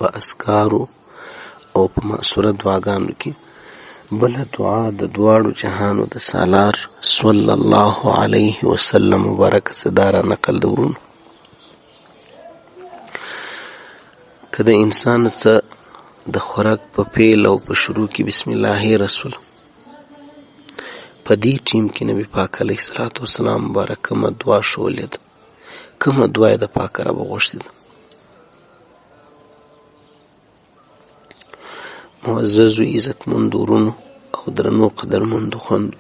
په اذکارو او په مأثوره دعاګانو کې بله دعا د دواړو جهانو د سالار صلی الله علیه وسلم مبارک صداره نقل د ورونو که د انسان څه د خوراک په پیل او په شروع کې بسم الله رسول په دې ټیم کې نبی پاک علیه الصلاة والسلام مبارک کومه دعا ښولې ده، کومه دعا یې د پاک رب غوښتې ده. معززو عزتمندو ورونو او درنو قدرمندو خویندو،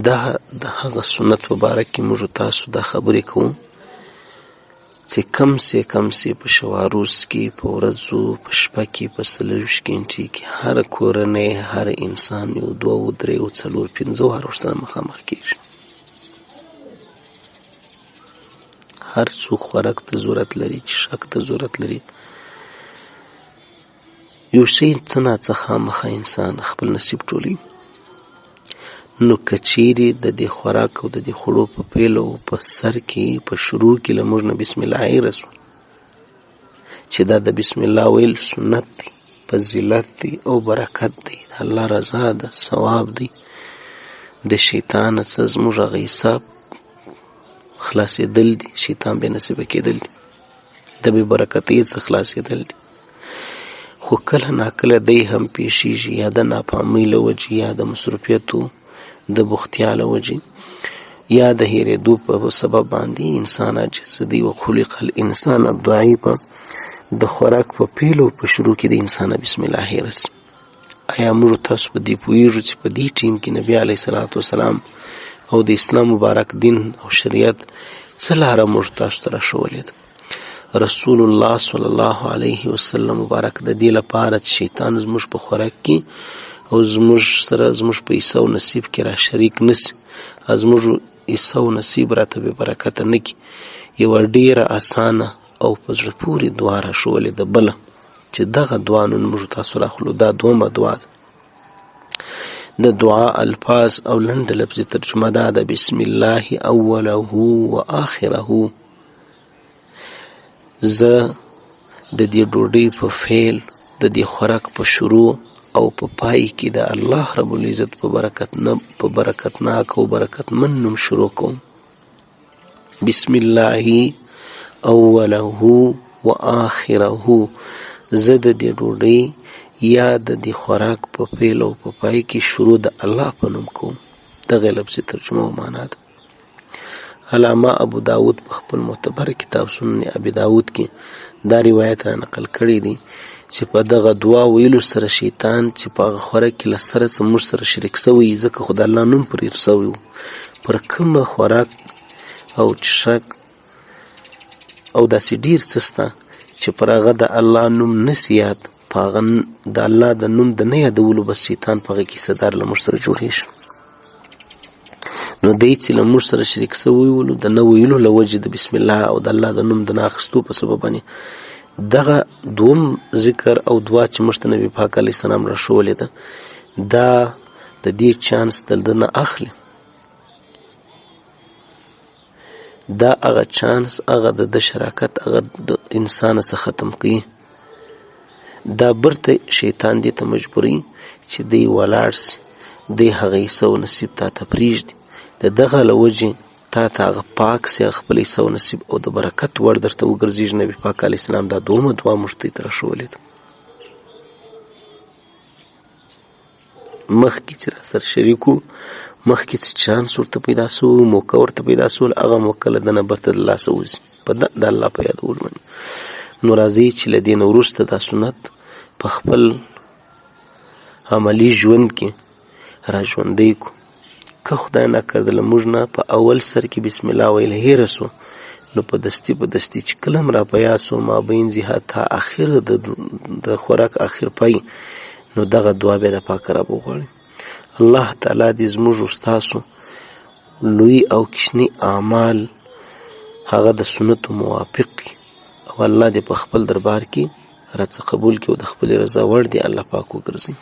دا د هغه سنت په باره کې موږ تاسو دا خبرې کوو چې کم سې په شواروز کې په ورځو په شپه کې په 24 غنټې کې هر کورنۍ هر انسان یو 2 3 4 5 وار ورسره مخامخ کېږي. هر څوک خوراک ته ضرورت لري، څښاک ته ضرورت لري. یو شی څه ناڅه خامخا انسان خپل نصیب ټولوي. نو که چیرې د دې خوراک او د دې خوړو په پیل او په سر کې په شروع کې له موږ نه بسم الله رسول چې دا د بسم الله ویل سنت دی، فضیلت دی او برکت دی، د الله رضا ده، ثواب دی. د شیطان څخه زموږ هغه حساب خلاصېدل دي، شیطان بې نصیبه کېدل دي، د بې برکتۍ څخه خلاصېدل دي. خو کله ناکله دی هم پیښیږي، یا د ناپامۍ له وجې، یا د مصروفیتو د بوختیا له وجې، یا د هېرېدو په سبب باندې انسان عاجز دی. وخلق الانسان ضعیف، د خوراک په پیل او په شروع کې د انسان بسم الله رسي. آیا موږ تاسو په دې پوهېږو چې په دې ټیم کې نبي علیه الصلاة والسلام او د اسلام مبارک دین او شریعت څه لاره موږ تاسو ته راښولې ده؟ رسول الله صلی الله علیه وسلم مبارک د دې لپاره چې شیطان زموږ په خوراک کې او زموږ سره زموږ په حصه او نصیب کې را شریک نسي، زموږ حصه او نصیب راته بې برکته نه کړي، یوه ډېره اسانه او په زړه پورې دعا راښولې ده بله، چې دغه دعا نن موږ تاسو راخلو. دا دومره دعا ده. د دعا الفاظ او لنډه لفظي ترجمه دا ده: بسم الله اوله و آخره. زه د دې ډوډۍ په فعل، د دې خوراک په شروع او په پای کې د الله رب العزت په برکتناک او برکتمن نوم شروع کوم. بسم الله اوله و آخره. زه د دې ډوډۍ یا د دې خوراک په فعل او په پای کې شروع د الله په نوم کوم. دغه لفظي ترجمه او معنا ده. علامه ابو داود په خپل معتبر کتاب سنن ابي داود کې دا روایت را نقل کړی دی چې په دغه دعا ویلو سره شیطان چې په هغه خوراک کې له سره زموږ سره شریک سوی، ځکه خو د الله نوم پرې سوی و، پر کومه خوراک او څښاک او داسې ډېر څه شته چې پر هغه د الله نوم نسي یاد، په هغه د الله د نوم د نه یادولو بس شیطان په هغه کې حصه‌دار له موږ سره جوړېږي. نو دی چې له موږ سره شریک سوی ولو د نه ویلو له وجې د بسم الله او د الله د نوم د نه اخیستو په سبب باندې دغه دوم ذکر او دعا چې موږ ته نبي پاک علیه السلام راښولې ده، دا د دې چانس د ده نه اخلي. دا هغه چانس، هغه د شراکت، هغه د انسان څخه ختم کوي. دا برته شیطان دې ته مجبوري چې دی ولاړ سي، دی هغه حصه و نصیب تا ته پرېږدي، د دغه له وجې تا ته هغه پاک سي، هغه خپل حصه و نصیب او د برکت وړ درته وګرځېږي. نبي پاک علیه السلام دا دومره دعا موږ ته راښولې ده. مخکې چې را سره شریک وو، مخکې چې چانس ورته پیدا سو، موقع ورته پیدا سول، هغه موقع له ده نه برته د لاسه وځي په د الله په یادولو باندې. نو راځئ چې له دې نه وروسته دا سنت په خپل عملي ژوند کې را ژوندی کړو. که خدای ناکرده له موږ نه په اول سر کې بسم الله ویل هېره سو، نو په دستي چې کله هم را په یاد سو مابین ځي تا اخر د خوراک اخر پای، نو دغه دعا بیا د پاک رب وغواړئ. الله تعالی دې زموږ ستاسو لوی او کوچني اعمال هغه د سنتو موافق او الله دې په خپل دربار کې راڅه قبول کړي او د خپل رضا وړ دې الله پاک وګرځي.